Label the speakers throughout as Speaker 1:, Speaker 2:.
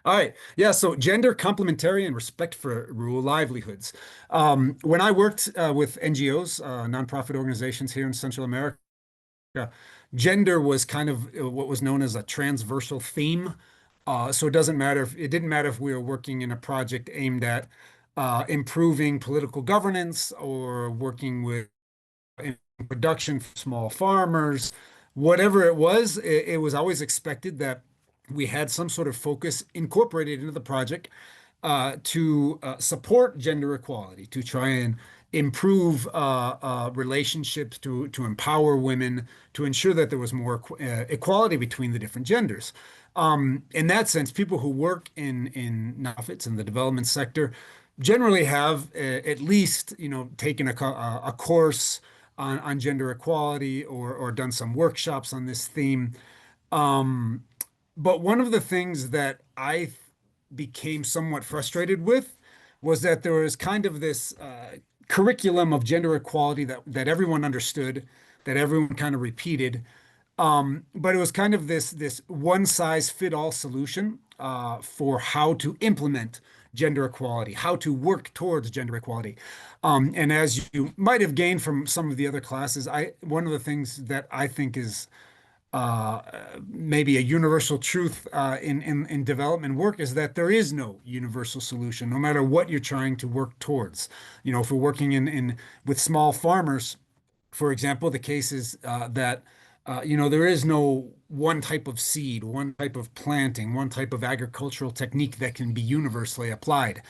Speaker 1: All right. Yeah. So gender complementary and respect for rural livelihoods. When I worked with NGOs, nonprofit organizations here in Central America, gender was kind of what was known as a transversal theme. So it didn't matter if we were working in a project aimed at improving political governance or working with in production for small farmers, whatever it was always expected that we had some sort of focus incorporated into the project to support gender equality, to try and improve relationships, to empower women, to ensure that there was more equality between the different genders. In that sense, people who work in nonprofits in the development sector generally have at least, taken a course on gender equality or done some workshops on this theme. Um, but one of the things that I became somewhat frustrated with was that there was kind of this curriculum of gender equality that everyone understood, that everyone kind of repeated. But it was kind of this one size fit all solution for how to implement gender equality, how to work towards gender equality. And as you might have gained from some of the other classes, I one of the things that I think is uh, maybe a universal truth in development work is that there is no universal solution, no matter what you're trying to work towards. If we're working in with small farmers, for example, the case is that there is no one type of seed, one type of planting, one type of agricultural technique that can be universally applied.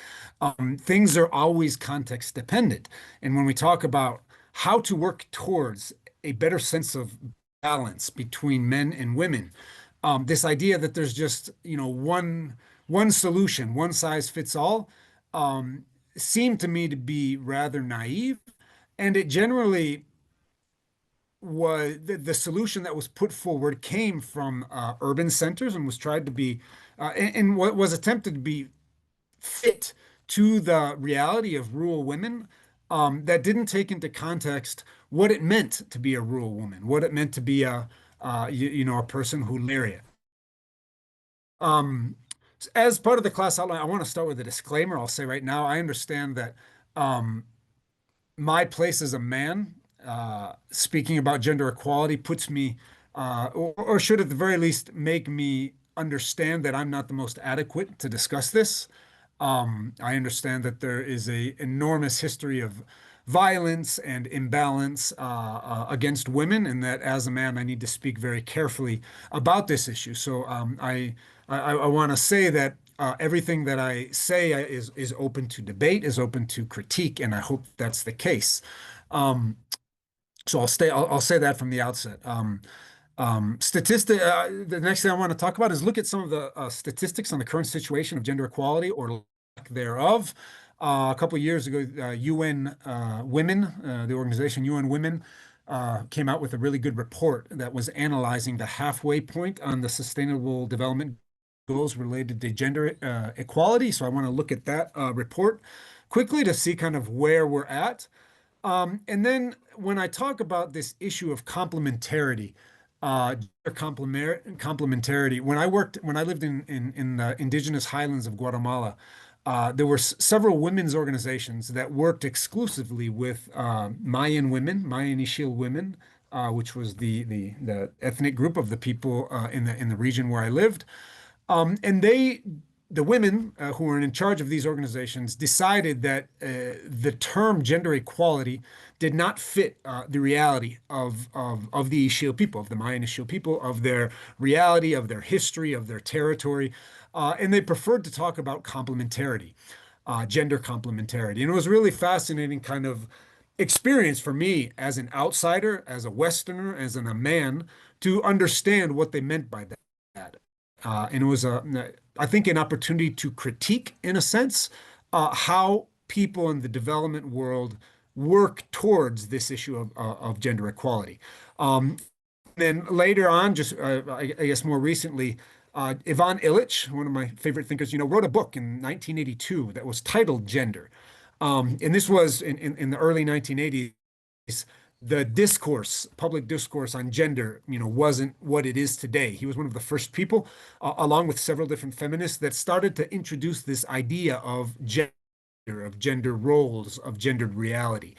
Speaker 1: Things are always context dependent. And when we talk about how to work towards a better sense of balance between men and women, this idea that there's just, one solution, one size fits all, um, seemed to me to be rather naive. And it generally was the solution that was put forward came from urban centers and was tried to be and what was attempted to be fit to the reality of rural women, that didn't take into context what it meant to be a rural woman, what it meant to be a person who lived area. Um, as part of the class outline, I want to start with a disclaimer. I'll say right now, I understand that um, my place as a man, speaking about gender equality, puts me, or should at the very least make me understand that I'm not the most adequate to discuss this. I understand that there is a enormous history of violence and imbalance against women, and that as a man, I need to speak very carefully about this issue. So I want to say that everything that I say is open to debate, is open to critique, and I hope that's the case. Um, so I'll say that from the outset. The next thing I want to talk about is look at some of the statistics on the current situation of gender equality or lack thereof. A couple of years ago, UN Women, the organization UN Women, came out with a really good report that was analyzing the halfway point on the Sustainable Development Goals related to gender equality. So I want to look at that report quickly to see kind of where we're at. And then when I talk about this issue of complementarity, complementarity, when I lived in the indigenous highlands of Guatemala, there were several women's organizations that worked exclusively with Mayan Ixil women, which was the ethnic group of the people in the region where I lived. And the women who were in charge of these organizations decided that the term gender equality did not fit the reality of the Ixil people, of the Mayan Ixil people, of their reality, of their history, of their territory. And they preferred to talk about complementarity, gender complementarity. And it was really fascinating kind of experience for me as an outsider, as a Westerner, a man, to understand what they meant by that. And it was I think, an opportunity to critique, in a sense, how people in the development world work towards this issue of gender equality. Um, then later on, just I guess more recently, Ivan Illich, one of my favorite thinkers, wrote a book in 1982 that was titled Gender. And this was in the early 1980s. the discourse, public discourse on gender, wasn't what it is today. He was one of the first people, along with several different feminists, that started to introduce this idea of gender roles, of gendered reality.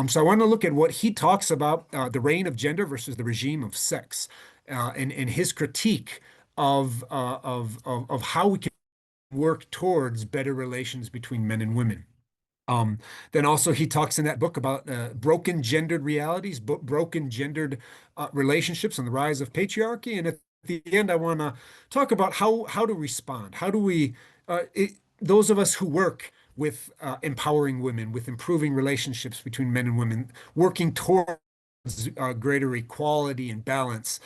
Speaker 1: So I want to look at what he talks about the reign of gender versus the regime of sex, and his critique of how we can work towards better relations between men and women. Um, then also he talks in that book about broken gendered realities, broken gendered relationships, and the rise of patriarchy. And at the end, I want to talk about how to respond. How do we, those of us who work with empowering women, with improving relationships between men and women, working towards greater equality and balance,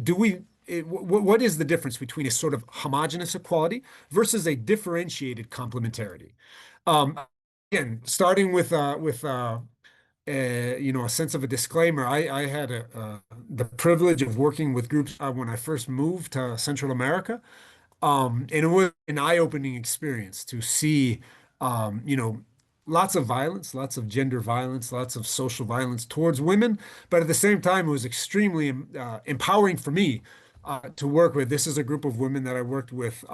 Speaker 1: do we? What is the difference between a sort of homogeneous equality versus a differentiated complementarity? Um, Again, starting with a sense of a disclaimer. I had the privilege of working with groups when I first moved to Central America. And it was an eye-opening experience to see, lots of violence, lots of gender violence, lots of social violence towards women. But at the same time, it was extremely empowering for me to work with. This is a group of women that I worked with,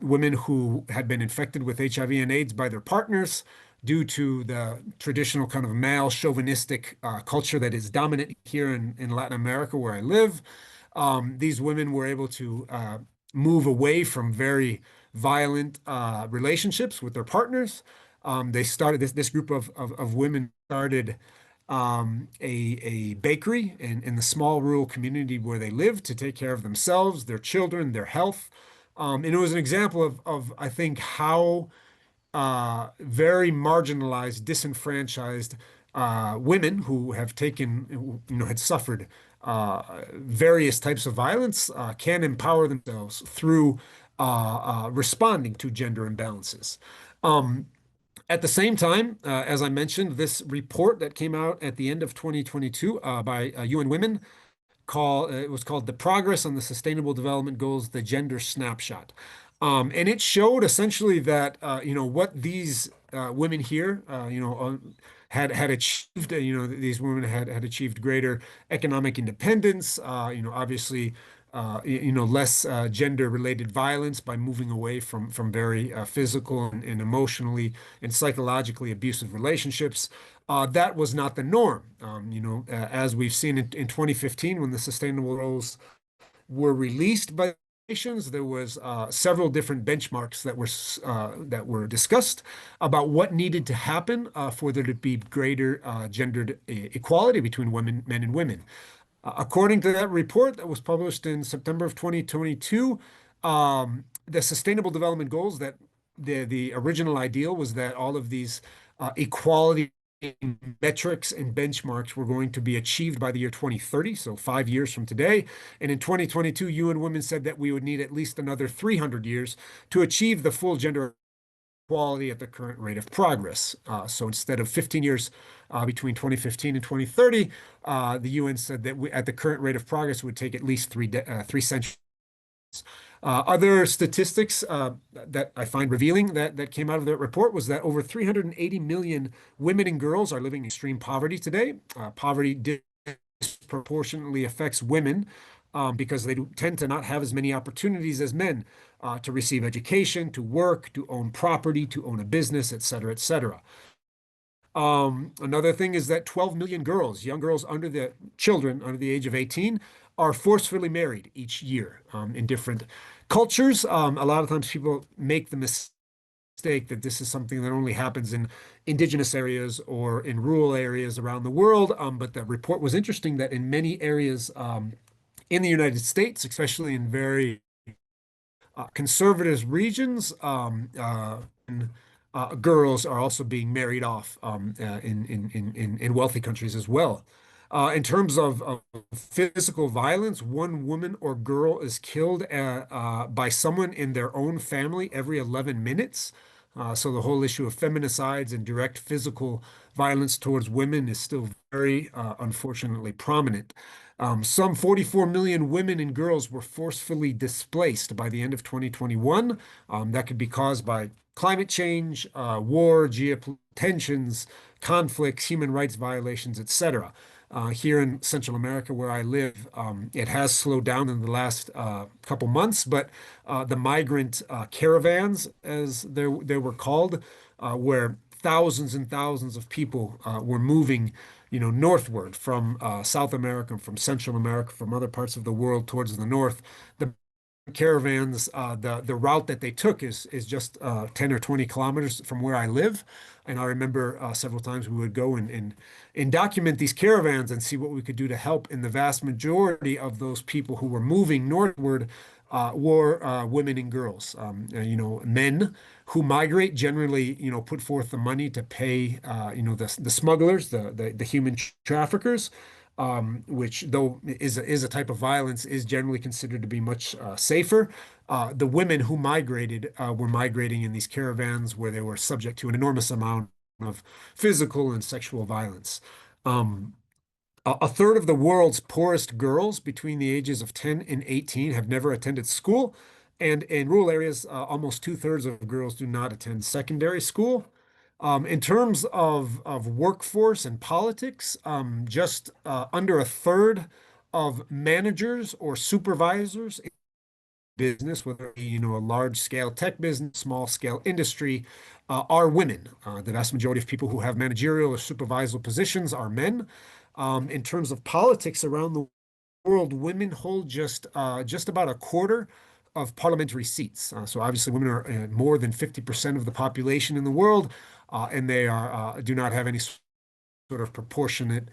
Speaker 1: women who had been infected with HIV and AIDS by their partners due to the traditional kind of male chauvinistic culture that is dominant here in Latin America, where I live. These women were able to move away from very violent relationships with their partners. They started this group of women started a bakery in the small rural community where they lived to take care of themselves, their children, their health. And it was an example of I think how very marginalized, disenfranchised women who have had suffered various types of violence can empower themselves through responding to gender imbalances. Um, at the same time, as I mentioned, this report that came out at the end of 2022 by UN Women it was called The Progress on the Sustainable Development Goals, the Gender Snapshot. And it showed essentially that, what these women here, had achieved. These women had achieved greater economic independence. Obviously, less gender-related violence by moving away from very physical and emotionally and psychologically abusive relationships. That was not the norm. As we've seen in 2015, when the Sustainable Goals were released by nations, there was several different benchmarks that were discussed about what needed to happen for there to be greater gendered equality between men and women. According to that report that was published in September of 2022, the Sustainable Development Goals, that the original ideal was that all of these equality metrics and benchmarks were going to be achieved by the year 2030, so 5 years from today. And in 2022, UN Women said that we would need at least another 300 years to achieve the full gender equality at the current rate of progress. So instead of 15 years between 2015 and 2030, the UN said that at the current rate of progress, it would take at least three centuries. Other statistics that I find revealing that came out of that report was that over 380 million women and girls are living in extreme poverty today. Poverty disproportionately affects women because they tend to not have as many opportunities as men to receive education, to work, to own property, to own a business, et cetera, et cetera. Another thing is that 12 million girls, young girls children under the age of 18, are forcefully married each year in different cultures. A lot of times people make the mistake that this is something that only happens in indigenous areas or in rural areas around the world. But the report was interesting that in many areas in the United States, especially in very conservative regions, girls are also being married off in wealthy countries as well. In terms of physical violence, one woman or girl is killed by someone in their own family every 11 minutes. So the whole issue of feminicides and direct physical violence towards women is still very unfortunately prominent. Some 44 million women and girls were forcefully displaced by the end of 2021. That could be caused by climate change, war, tensions, conflicts, human rights violations, etc. Here in Central America, where I live, it has slowed down in the last couple months, but the migrant caravans, as they were called, where thousands and thousands of people were moving, northward from South America, from Central America, from other parts of the world towards the north. The caravans, the route that they took is just 10 or 20 kilometers from where I live. And I remember several times we would go and document these caravans and see what we could do to help. And the vast majority of those people who were moving northward were women and girls. Men who migrate generally, put forth the money to pay, the smugglers, the human traffickers, which though is a type of violence, is generally considered to be much safer. The women who migrated were migrating in these caravans where they were subject to an enormous amount of physical and sexual violence. Um, a third of the world's poorest girls between the ages of 10 and 18 have never attended school. And in rural areas, almost two-thirds of girls do not attend secondary school. In terms of workforce and politics, just under a third of managers or supervisors in business, whether it be, a large scale tech business, small scale industry, are women. The vast majority of people who have managerial or supervisory positions are men. In terms of politics around the world, women hold just about a quarter of parliamentary seats. So obviously, women are more than 50% of the population in the world, and they are do not have any sort of proportionate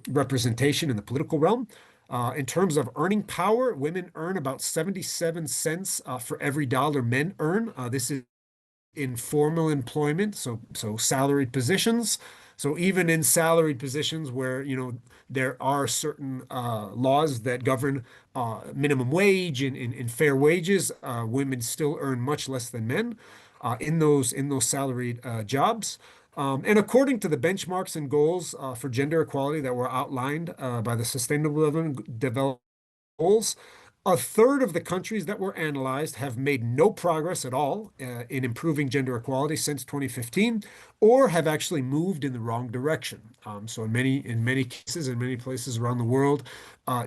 Speaker 1: representation in the political realm. In terms of earning power, women earn about 77 cents for every dollar men earn. This is in formal employment, so salaried positions. So even in salaried positions where there are certain laws that govern minimum wage and fair wages, women still earn much less than men in those salaried jobs. And according to the benchmarks and goals for gender equality that were outlined by the Sustainable Development Goals, a third of the countries that were analyzed have made no progress at all in improving gender equality since 2015, or have actually moved in the wrong direction. So in many cases, in many places around the world,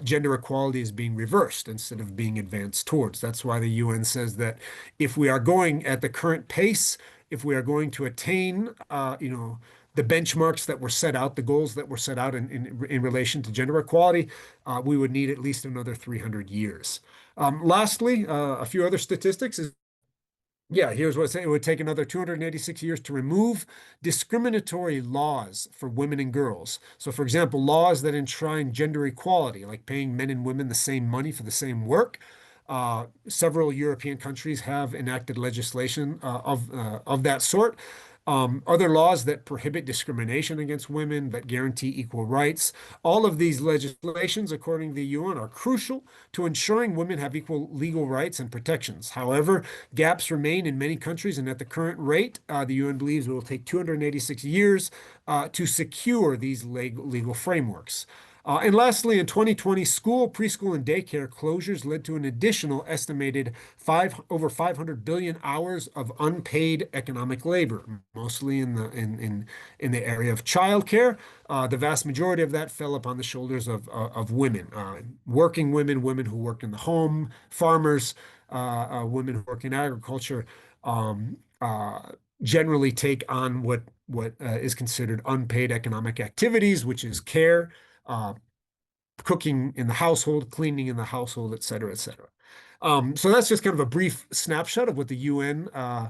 Speaker 1: gender equality is being reversed instead of being advanced towards. That's why the UN says that if we are going at the current pace, if we are going to attain, the benchmarks that were set out, the goals that were set out in relation to gender equality, we would need at least another 300 years. Lastly, a few other statistics is, yeah, here's what it's saying. It would take another 286 years to remove discriminatory laws for women and girls. So, for example, laws that enshrine gender equality, like paying men and women the same money for the same work. Several European countries have enacted legislation of that sort. Other laws that prohibit discrimination against women, that guarantee equal rights. All of these legislations, according to the UN, are crucial to ensuring women have equal legal rights and protections. However, gaps remain in many countries, and at the current rate, the UN believes it will take 286 years to secure these legal frameworks. And lastly, in 2020, school, preschool, and daycare closures led to an additional estimated over 500 billion hours of unpaid economic labor, mostly in the area of childcare. The vast majority of that fell upon the shoulders of women, working women, women who work in the home, farmers, women who work in agriculture. Generally take on what is considered unpaid economic activities, which is care, uh, cooking in the household, cleaning in the household, et cetera, et cetera. So that's just kind of a brief snapshot of what the UN uh,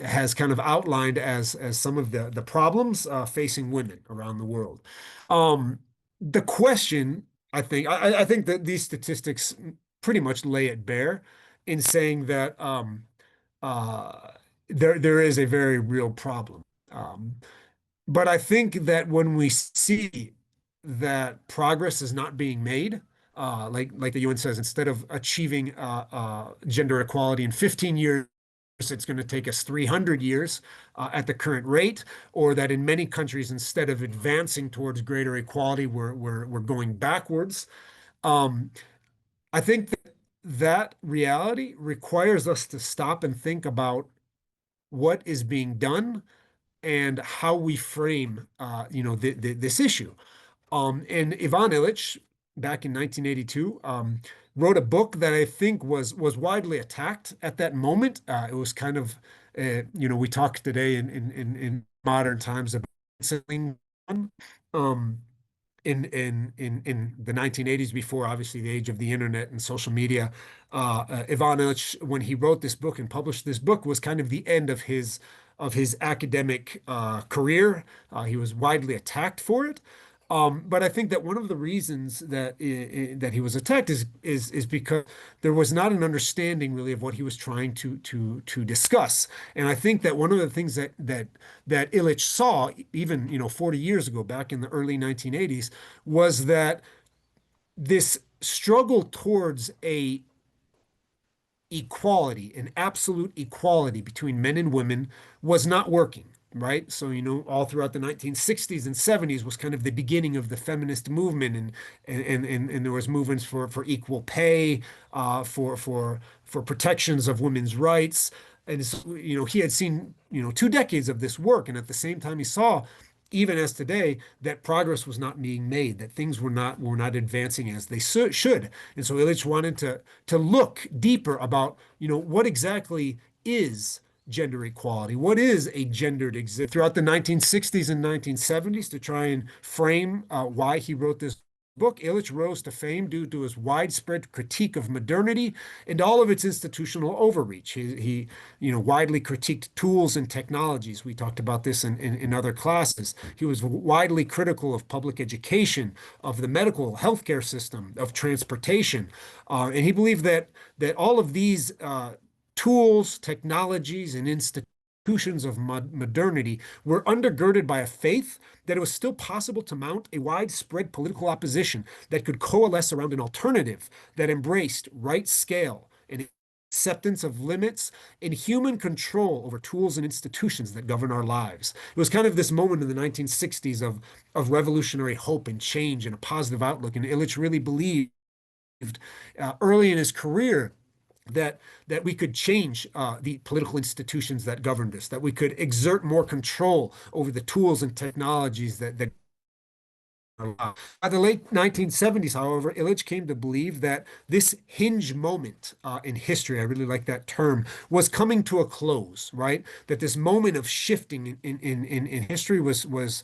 Speaker 1: has kind of outlined as some of the problems facing women around the world. Um, the question, I think that these statistics pretty much lay it bare in saying that uh, there is a very real problem. Um, but I think that when we see that progress is not being made, like the UN says, instead of achieving gender equality in 15 years, it's going to take us 300 years at the current rate, or that in many countries, instead of advancing towards greater equality, we're going backwards. Um, I think that reality requires us to stop and think about what is being done and how we frame, this issue. And Ivan Illich, back in 1982, wrote a book that I think was widely attacked at that moment. It was kind of, we talk today in modern times about canceling. Um, in the 1980s, before obviously the age of the internet and social media, Ivan Illich, when he wrote this book and published this book, was kind of the end of his academic career. He was widely attacked for it. But I think that one of the reasons that he was attacked is because there was not an understanding really of what he was trying to discuss. And I think that one of the things that Illich saw, even 40 years ago, back in the early 1980s, was that this struggle towards a equality, an absolute equality between men and women was not working, right? So, all throughout the 1960s and 70s was kind of the beginning of the feminist movement, and there was movements for equal pay, for protections of women's rights. And so, he had seen, 2 decades of this work, and at the same time he saw, even as today, that progress was not being made, that things were not advancing as they should. And so Illich wanted to look deeper about, what exactly is gender equality? What is a gendered existence? Throughout the 1960s and 1970s, to try and frame why he wrote this book, Illich rose to fame due to his widespread critique of modernity and all of its institutional overreach. He widely critiqued tools and technologies. We talked about this in other classes. He was widely critical of public education, of the medical healthcare system, of transportation, and he believed that all of these tools, technologies, and institutions of modernity were undergirded by a faith that it was still possible to mount a widespread political opposition that could coalesce around an alternative that embraced right scale and acceptance of limits and human control over tools and institutions that govern our lives. It was kind of this moment in the 1960s of revolutionary hope and change and a positive outlook. And Illich really believed early in his career that we could change the political institutions that governed us, that we could exert more control over the tools and technologies that by the late 1970s, however, Illich came to believe that this hinge moment in history, I really like that term, was coming to a close, right? That this moment of shifting in history was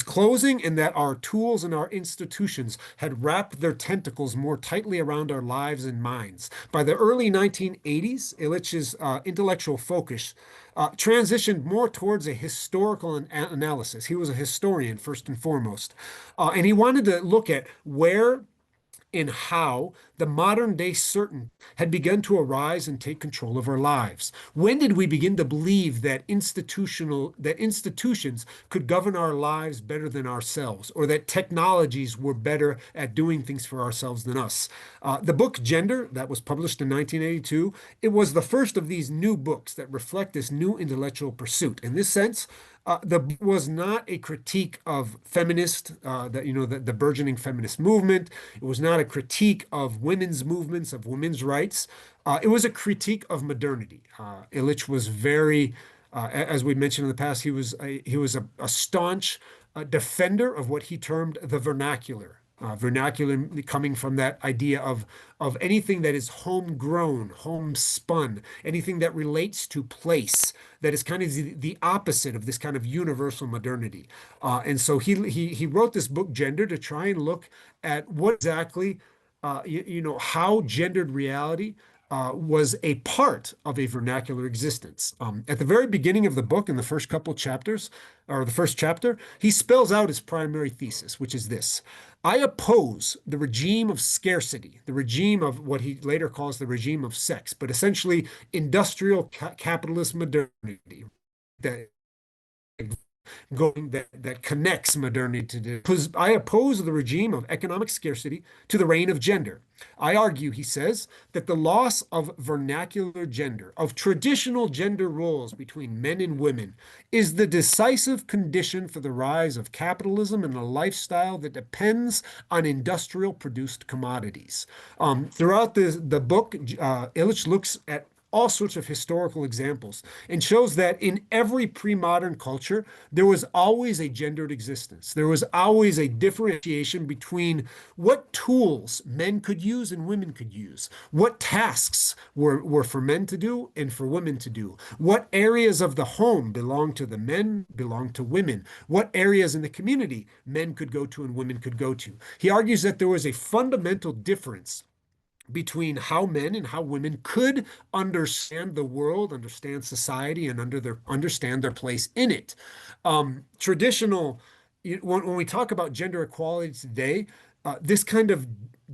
Speaker 1: closing, and that our tools and our institutions had wrapped their tentacles more tightly around our lives and minds. By the early 1980s, Illich's intellectual focus transitioned more towards a historical analysis. He was a historian, first and foremost. And he wanted to look at where and how the modern day certain had begun to arise and take control of our lives. When did we begin to believe that institutions could govern our lives better than ourselves, or that technologies were better at doing things for ourselves than us? The book Gender, that was published in 1982, it was the first of these new books that reflect this new intellectual pursuit. In this sense, the book was not a critique of the burgeoning feminist movement. It was not a critique of women's movements, of women's rights. It was a critique of modernity. Illich was very, as we mentioned in the past, he was a staunch defender of what he termed the vernacular. Vernacular coming from that idea of anything that is homegrown, homespun, anything that relates to place, that is kind of the opposite of this kind of universal modernity. And so he wrote this book, Gender, to try and look at what exactly, how gendered reality was a part of a vernacular existence. At the very beginning of the book, in the first couple chapters, or the first chapter, he spells out his primary thesis, which is this: I oppose the regime of scarcity, the regime of what he later calls the regime of sex, but essentially industrial capitalist modernity that that connects modernity to the. I oppose the regime of economic scarcity to the reign of gender. I argue, he says, that the loss of vernacular gender, of traditional gender roles between men and women, is the decisive condition for the rise of capitalism and a lifestyle that depends on industrial produced commodities. Throughout the book, Illich looks at all sorts of historical examples and shows that in every pre-modern culture, there was always a gendered existence. There was always a differentiation between what tools men could use and women could use, what tasks were for men to do and for women to do, what areas of the home belonged to the men, belonged to women, what areas in the community men could go to and women could go to. He argues that there was a fundamental difference between how men and how women could understand the world, understand society, and understand their place in it. Traditional, when we talk about gender equality today, this kind of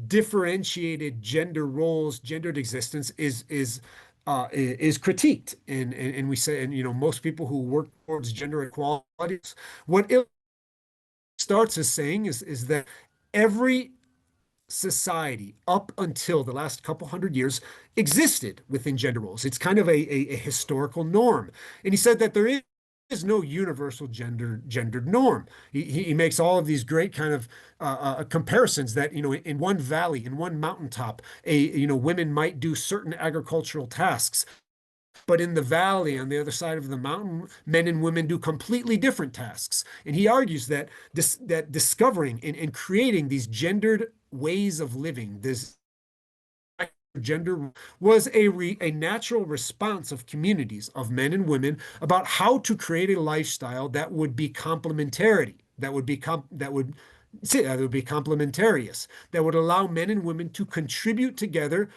Speaker 1: differentiated gender roles, gendered existence is critiqued, and we say, and most people who work towards gender equality, what it starts as saying is that every society up until the last couple hundred years existed within gender roles. It's kind of a historical norm. And he said that there is no universal gendered norm. He makes all of these great kind of comparisons that, in one valley, in one mountaintop, women might do certain agricultural tasks. But in the valley on the other side of the mountain, men and women do completely different tasks. And he argues that that discovering and creating these gendered ways of living, this gender was a natural response of communities of men and women about how to create a lifestyle that would be complementarity, that would be complementarious, that would allow men and women to contribute together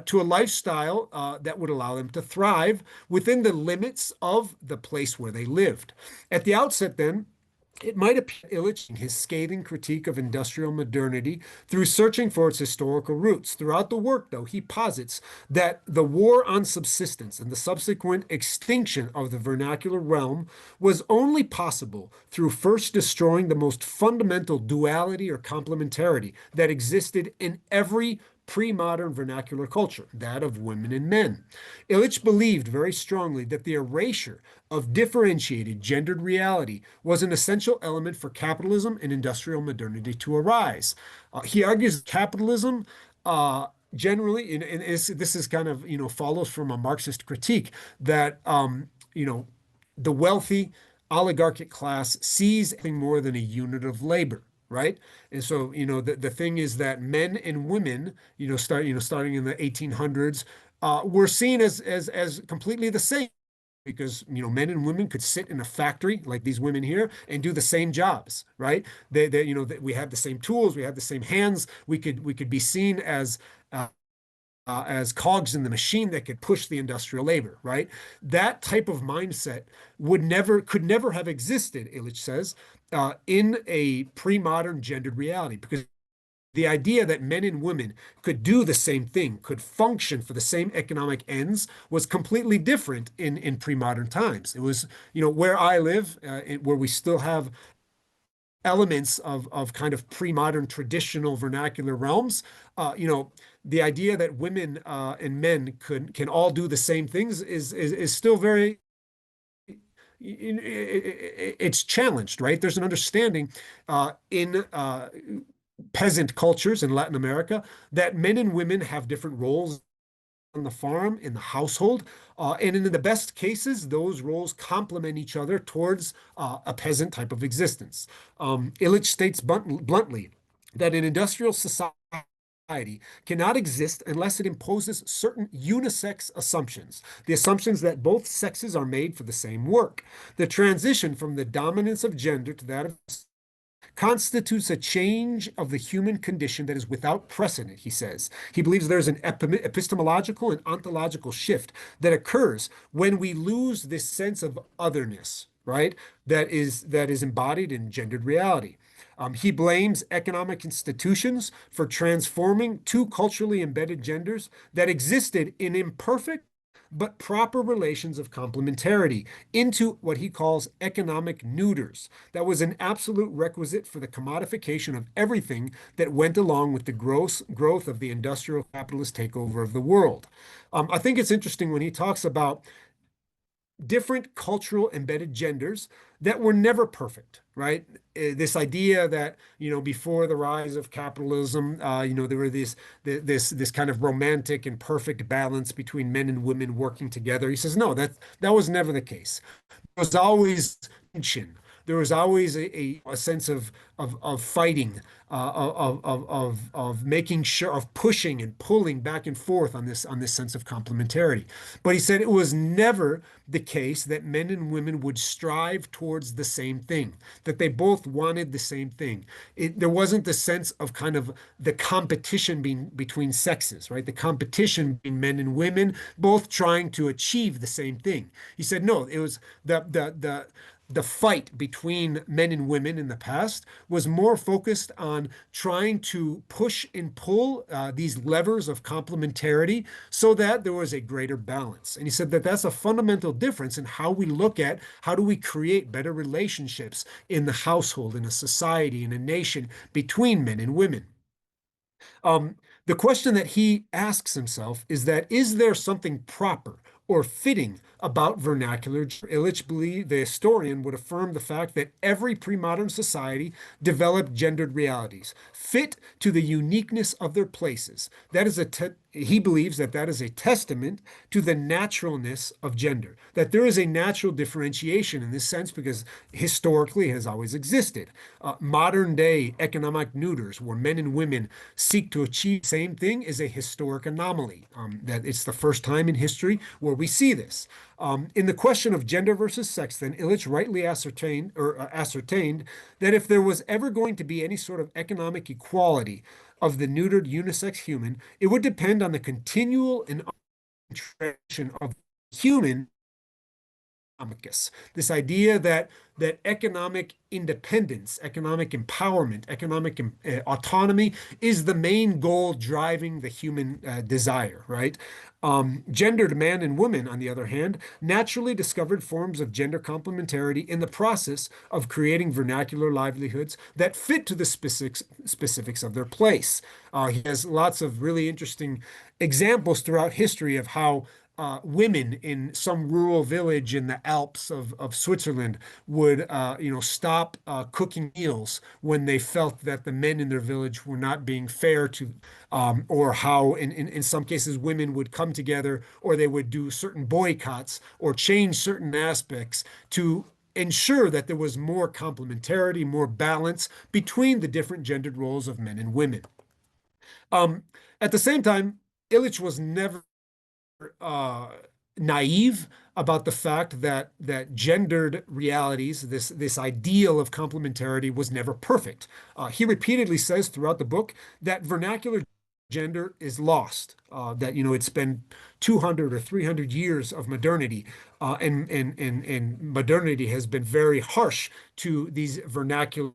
Speaker 1: to a lifestyle that would allow them to thrive within the limits of the place where they lived. At the outset, then, it might appear illustrating his scathing critique of industrial modernity through searching for its historical roots. Throughout the work, though, he posits that the war on subsistence and the subsequent extinction of the vernacular realm was only possible through first destroying the most fundamental duality or complementarity that existed in every pre-modern vernacular culture, that of women and men. Illich believed very strongly that the erasure of differentiated gendered reality was an essential element for capitalism and industrial modernity to arise. He argues capitalism generally, and this is kind of, follows from a Marxist critique that, the wealthy oligarchic class sees nothing more than a unit of labor. Right. And so, the thing is that men and women, starting in the 1800s, were seen as completely the same because, men and women could sit in a factory like these women here and do the same jobs, right? We have the same tools, we have the same hands. We could be seen as cogs in the machine that could push the industrial labor, right? That type of mindset could never have existed, Illich says, in a pre-modern gendered reality, because the idea that men and women could do the same thing, could function for the same economic ends, was completely different in pre-modern times. It was, where I live, where we still have elements of kind of pre-modern traditional vernacular realms. The idea that women and men can all do the same things is still very, it's challenged, right? There's an understanding in peasant cultures in Latin America that men and women have different roles on the farm, in the household. And in the best cases, those roles complement each other towards a peasant type of existence. Illich states bluntly that an industrial society cannot exist unless it imposes certain unisex assumptions, the assumptions that both sexes are made for the same work. The transition from the dominance of gender to that of constitutes a change of the human condition that is without precedent, he says. He believes there's an epistemological and ontological shift that occurs when we lose this sense of otherness, right? That is embodied in gendered reality. He blames economic institutions for transforming two culturally embedded genders that existed in imperfect but proper relations of complementarity into what he calls economic neuters. That was an absolute requisite for the commodification of everything that went along with the growth of the industrial capitalist takeover of the world. I think it's interesting when he talks about different cultural embedded genders that were never perfect, right? This idea that, before the rise of capitalism, there were this kind of romantic and perfect balance between men and women working together. He says, no, that was never the case. Was always tension. There was always a sense of fighting, of making sure, of pushing and pulling back and forth on this sense of complementarity. But he said it was never the case that men and women would strive towards the same thing, that they both wanted the same thing. There wasn't the sense of kind of the competition being between sexes, right? The competition between men and women, both trying to achieve the same thing. He said, no, it was the fight between men and women in the past was more focused on trying to push and pull these levers of complementarity so that there was a greater balance. And he said that that's a fundamental difference in how we look at how do we create better relationships in the household, in a society, in a nation between men and women. Um, the question that he asks himself is that is there something proper or fitting about vernacular? Illich believed the historian would affirm the fact that every pre-modern society developed gendered realities, fit to the uniqueness of their places. That is he believes that that is a testament to the naturalness of gender, that there is a natural differentiation in this sense because historically it has always existed. Modern day economic neuters, where men and women seek to achieve the same thing, is a historic anomaly. That it's the first time in history where we see this. In the question of gender versus sex, then Illich rightly ascertained that if there was ever going to be any sort of economic equality of the neutered unisex human, it would depend on the continual and transition of human economicus. This idea that economic independence, economic empowerment, economic autonomy is the main goal driving the human desire, right? Gendered man and woman, on the other hand, naturally discovered forms of gender complementarity in the process of creating vernacular livelihoods that fit to the specifics of their place. He has lots of really interesting examples throughout history of how women in some rural village in the Alps of Switzerland would, stop cooking meals when they felt that the men in their village were not being fair to, or how in some cases women would come together or they would do certain boycotts or change certain aspects to ensure that there was more complementarity, more balance between the different gendered roles of men and women. Um, at the same time, Illich was never uh, naive about the fact that gendered realities, this ideal of complementarity, was never perfect. He repeatedly says throughout the book that vernacular gender is lost. That it's been 200 or 300 years of modernity, and modernity has been very harsh to these vernacular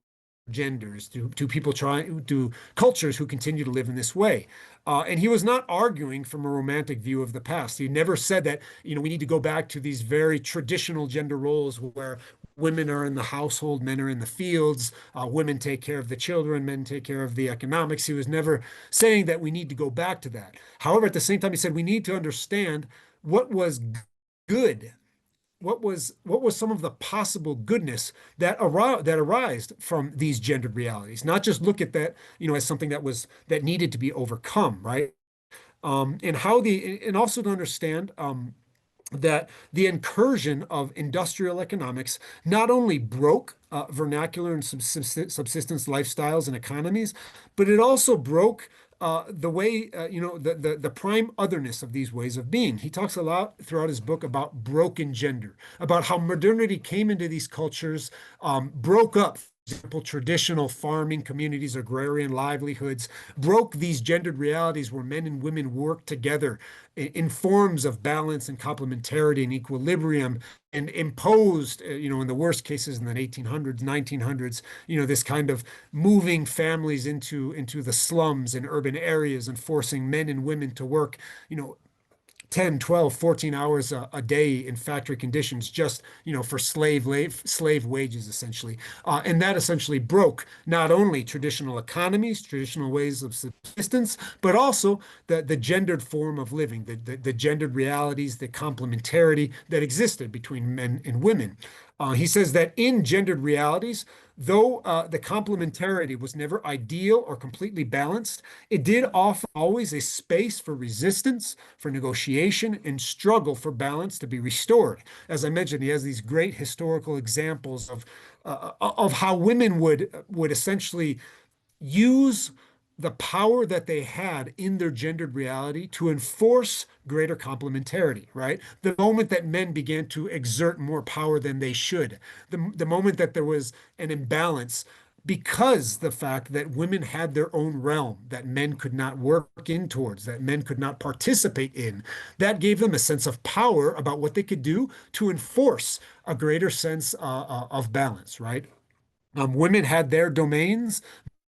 Speaker 1: genders, to people trying to cultures who continue to live in this way. And he was not arguing from a romantic view of the past. He never said that, we need to go back to these very traditional gender roles where women are in the household, men are in the fields, women take care of the children, men take care of the economics. He was never saying that we need to go back to that. However, at the same time, he said we need to understand what was good, what was some of the possible goodness that arised from these gendered realities, not just look at that as something that needed to be overcome, right? And also to understand that the incursion of industrial economics not only broke vernacular and subsistence lifestyles and economies, but it also broke the way, the prime otherness of these ways of being. He talks a lot throughout his book about broken gender, about how modernity came into these cultures, broke up, for example, traditional farming communities, agrarian livelihoods, broke these gendered realities where men and women worked together in forms of balance and complementarity and equilibrium, and imposed, in the worst cases in the 1800s, 1900s, this kind of moving families into the slums and urban areas and forcing men and women to work, you know, 10, 12, 14 hours a day in factory conditions just, for slave wages, essentially. And that essentially broke not only traditional economies, traditional ways of subsistence, but also the gendered form of living, the gendered realities, the complementarity that existed between men and women. He says that in gendered realities, though the complementarity was never ideal or completely balanced, it did offer always a space for resistance, for negotiation, and struggle for balance to be restored. As I mentioned, he has these great historical examples of how women would essentially use the power that they had in their gendered reality to enforce greater complementarity, right? The moment that men began to exert more power than they should, the moment that there was an imbalance because the fact that women had their own realm that men could not work in towards, that men could not participate in, that gave them a sense of power about what they could do to enforce a greater sense of balance, right? Women had their domains,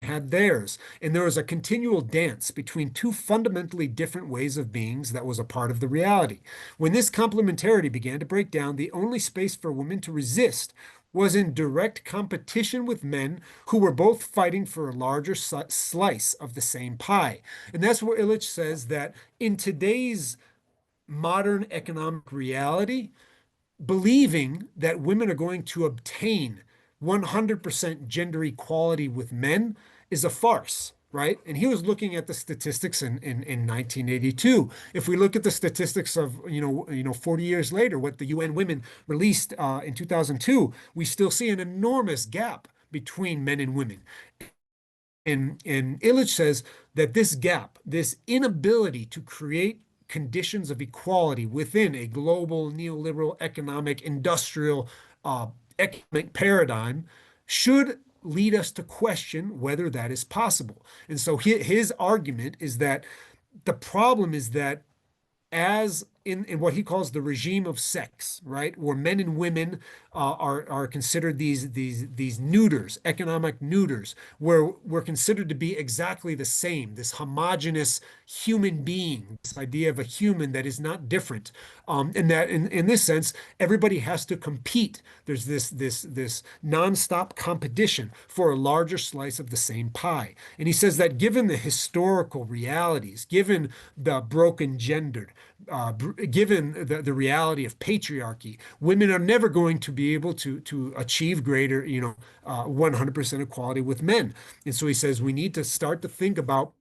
Speaker 1: had theirs, and there was a continual dance between two fundamentally different ways of beings that was a part of the reality. When this complementarity began to break down, the only space for women to resist was in direct competition with men who were both fighting for a larger slice of the same pie. And that's where Illich says that in today's modern economic reality, believing that women are going to obtain 100% gender equality with men is a farce, right? And he was looking at the statistics in 1982. If we look at the statistics of, 40 years later, what the UN Women released in 2002, we still see an enormous gap between men and women. And Illich says that this gap, this inability to create conditions of equality within a global neoliberal economic industrial economic paradigm should lead us to question whether that is possible. And so his argument is that the problem is that as in what he calls the regime of sex, right, where men and women are considered these neuters, economic neuters, where we're considered to be exactly the same, this homogenous human being, this idea of a human that is not different, and that in this sense, everybody has to compete. There's this nonstop competition for a larger slice of the same pie. And he says that given the historical realities, given the broken gendered, given the reality of patriarchy, women are never going to be able to achieve greater, 100% equality with men. And so he says we need to start to think about,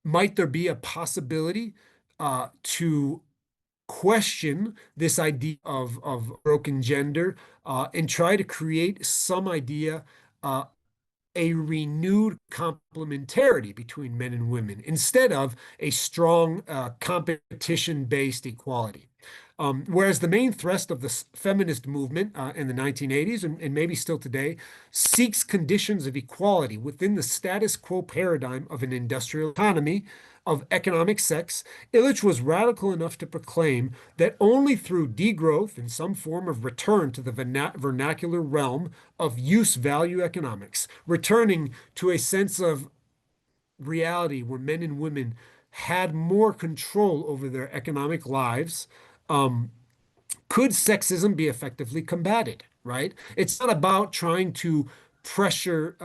Speaker 1: might there be a possibility to question this idea of broken gender and try to create some idea a renewed complementarity between men and women instead of a strong competition-based equality. Whereas the main thrust of the feminist movement in the 1980s and maybe still today seeks conditions of equality within the status quo paradigm of an industrial economy of economic sex, Illich was radical enough to proclaim that only through degrowth and some form of return to the vernacular realm of use value economics, returning to a sense of reality where men and women had more control over their economic lives, um, could sexism be effectively combated, right? It's not about trying to pressure,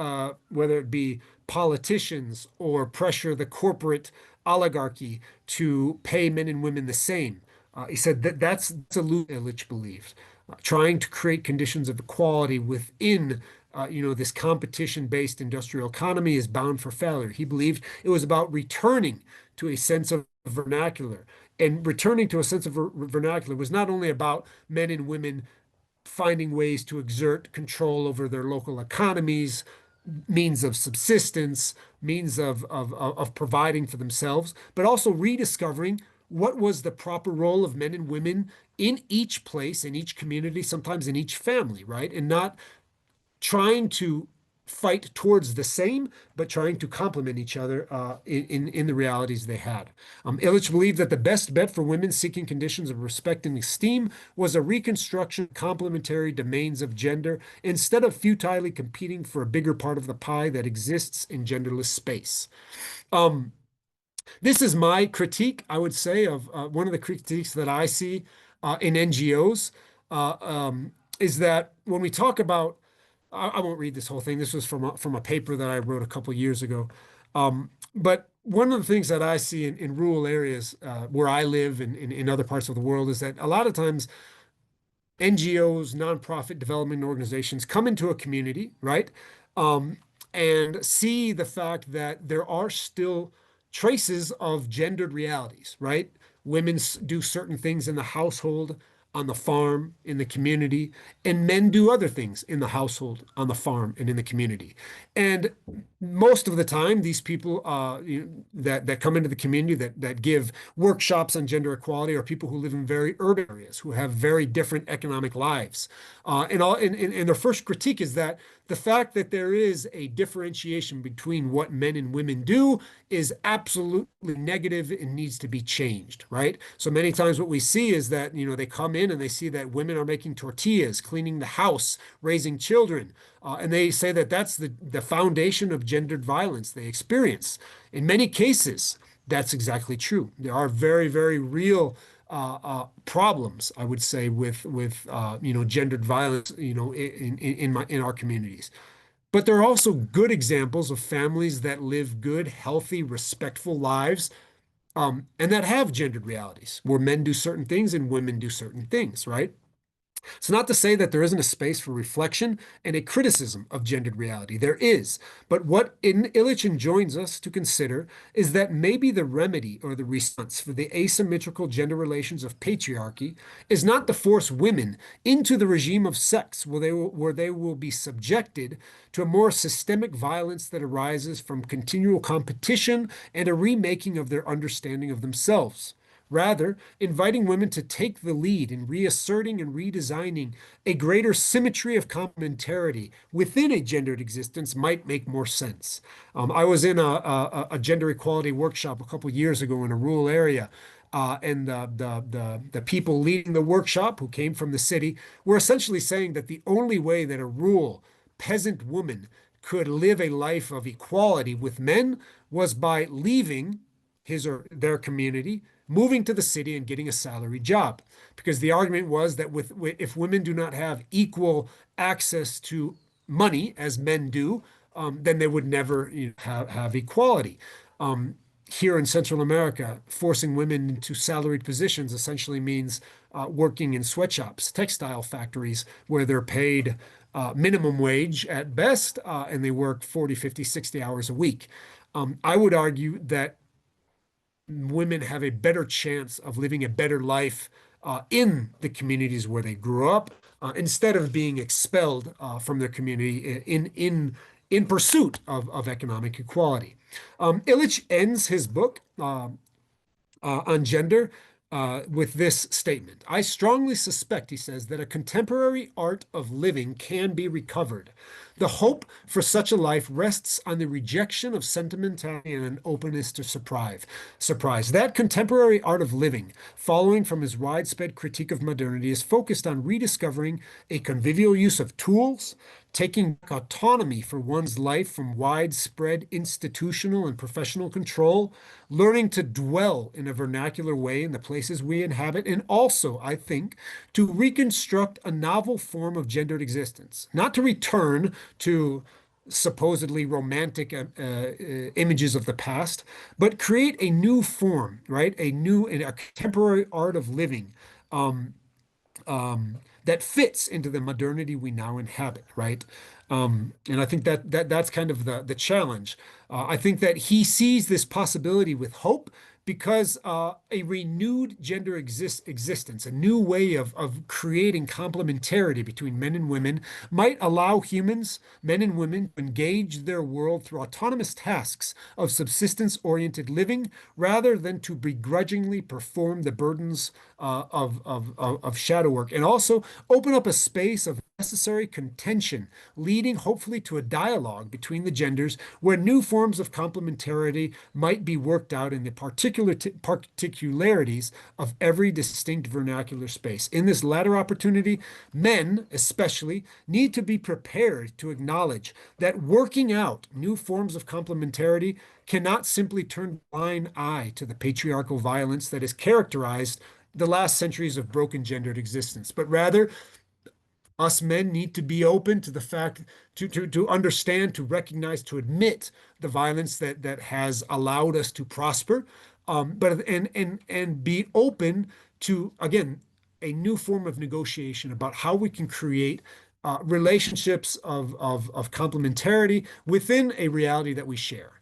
Speaker 1: whether it be politicians or pressure the corporate oligarchy to pay men and women the same. He said that that's a loop Illich believed. Trying to create conditions of equality within this competition-based industrial economy is bound for failure. He believed it was about returning to a sense of vernacular. And returning to a sense of vernacular was not only about men and women finding ways to exert control over their local economies, means of subsistence, means of providing for themselves, but also rediscovering what was the proper role of men and women in each place, in each community, sometimes in each family, right? And not trying to fight towards the same, but trying to complement each other in the realities they had. Illich believed that the best bet for women seeking conditions of respect and esteem was a reconstruction of complementary domains of gender instead of futilely competing for a bigger part of the pie that exists in genderless space. Um, This is my critique, I would say, of one of the critiques that I see in NGOs is that when we talk about, I won't read this whole thing. This was from a paper that I wrote a couple years ago. But one of the things that I see in rural areas where I live and in other parts of the world is that a lot of times NGOs, nonprofit development organizations come into a community, right? Um, and see the fact that there are still traces of gendered realities, right? Women do certain things in the household, on the farm, in the community, and men do other things in the household, on the farm, and in the community. And most of the time, these people that come into the community that give workshops on gender equality are people who live in very urban areas, who have very different economic lives. And their first critique is that the fact that there is a differentiation between what men and women do is absolutely negative and needs to be changed, right? So many times what we see is that, they come in and they see that women are making tortillas, cleaning the house, raising children, and they say that that's the foundation of gendered violence they experience. In many cases, that's exactly true. There are very, very real problems, I would say, with gendered violence, in our communities. But there are also good examples of families that live good, healthy, respectful lives, and that have gendered realities, where men do certain things and women do certain things, right? It's not to say that there isn't a space for reflection and a criticism of gendered reality. There is. But what Illich enjoins us to consider is that maybe the remedy or the response for the asymmetrical gender relations of patriarchy is not to force women into the regime of sex where they will be subjected to a more systemic violence that arises from continual competition and a remaking of their understanding of themselves. Rather, inviting women to take the lead in reasserting and redesigning a greater symmetry of complementarity within a gendered existence might make more sense. I was in a gender equality workshop a couple years ago in a rural area, and the people leading the workshop, who came from the city, were essentially saying that the only way that a rural peasant woman could live a life of equality with men was by leaving his or their community, moving to the city and getting a salary job. Because the argument was that if women do not have equal access to money as men do, then they would never have equality. Here in Central America, forcing women into salaried positions essentially means working in sweatshops, textile factories, where they're paid minimum wage at best, and they work 40, 50, 60 hours a week. I would argue that women have a better chance of living a better life in the communities where they grew up, instead of being expelled from their community in pursuit of economic equality. Illich ends his book on gender with this statement. I strongly suspect, he says, that a contemporary art of living can be recovered. The hope for such a life rests on the rejection of sentimentality and an openness to surprise. That contemporary art of living, following from his widespread critique of modernity, is focused on rediscovering a convivial use of tools, taking autonomy for one's life from widespread institutional and professional control, learning to dwell in a vernacular way in the places we inhabit, and also, I think, to reconstruct a novel form of gendered existence, not to return to supposedly romantic images of the past, but create a new form, right? A contemporary art of living. Um, that fits into the modernity we now inhabit, right? And I think that's kind of the challenge. I think that he sees this possibility with hope because a renewed gender existence, a new way of creating complementarity between men and women, might allow humans, men and women, to engage their world through autonomous tasks of subsistence-oriented living rather than to begrudgingly perform the burdens of shadow work, and also open up a space of necessary contention, leading hopefully to a dialogue between the genders where new forms of complementarity might be worked out in the particularities of every distinct vernacular space. In this latter opportunity, men, especially, need to be prepared to acknowledge that working out new forms of complementarity cannot simply turn a blind eye to the patriarchal violence that has characterized the last centuries of broken gendered existence, but rather us men need to be open to the fact to understand, to recognize, to admit the violence that has allowed us to prosper, but and be open to again a new form of negotiation about how we can create relationships of complementarity within a reality that we share.